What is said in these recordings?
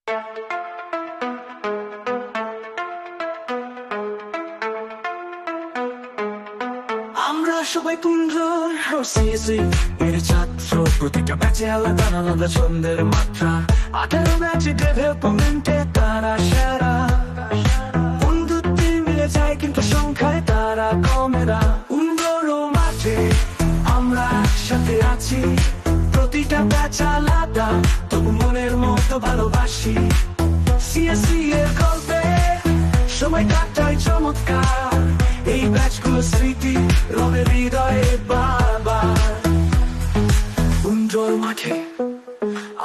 আমরা সবাই পুঞ্জ সিএসি এর ছাত্র, প্রতিটা ব্যাচে আলাদা আলাদা ছন্দের মাত্রা। 18 ব্যাচে ডেভেলপমেন্টে তারা সেরা, বন্ধুত্বে মিলে যায় কিন্তু সংখ্যায় তারা কমেরা। উন্ডোরো মাঠে আমরা একসাথে আছি, প্রতিটা ব্যাচ আলাদা তবু মনের মতো ভালোবাসি। সিএসি এর গল্পে সময় কাটায় চমৎকার, এই ব্যাচগুলো স্মৃতি রবে হৃদয়ে বারবার। উন্ডোর মাঠে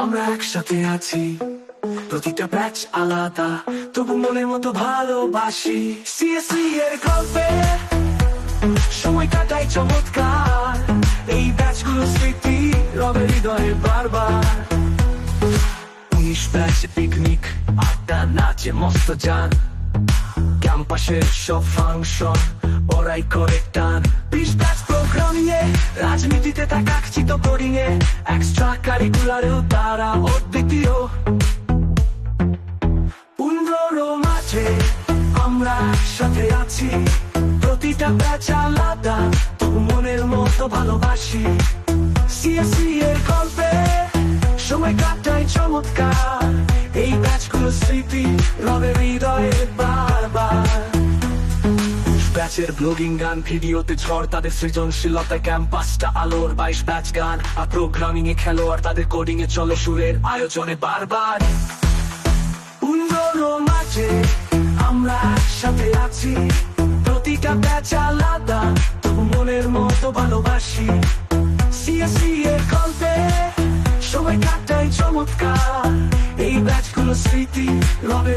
আমরা একসাথে আছি, প্রতিটা ব্যাচ আলাদা তবু মনের মতো ভালোবাসি। সিএসি এর গল্পে সময় কাটায় চমৎকার, এই ব্যাচগুলো স্মৃতি রবে হৃদয়ে বারবার। 19 ব্যাচে পিকনিক, আড্ডা নাচে মস্ত জান, ক্যাম্পাসের সব ফাংশন ওরাই করে টান। 20 ব্যাচ প্রোগ্রামিং এ, রাজনীতিতে তা কাকচিত কোডিং এ, এক্সট্রা কারিকুলারেও তারা অদ্বিতীয়। উন্ডোরো মাঠে আমরা একসাথে আছি, প্রতিটা ব্যাচ আলাদা তবু মনের মতো ভালোবাসি। সিএসি এর গল্পে সময় কাটায় চমৎকার, এই ব্যাচগুলো স্মৃতি রবে হৃদয়ে বারবার। ব্যাচের ব্লগিং গান ভিডিওতে ঝড়, তাদের সৃজনশীলতায় ক্যাম্পাসটা আলোর। 22 ব্যাচ গান আর প্রোগ্রামিং এ খেলোয়াড়, তাদের কোডিং এ চলে সুরের আয়োজনে বারবার। উন্ডোরো মাঠে আমরা একসাথে আছি, প্রতিটা ব্যাচ আলাদা তবু মনের মতো ভালোবাসি। সিএসি এর গল্পে সময় কাটায় চমৎকার, এই ব্যাচগুলো স্মৃতি রবে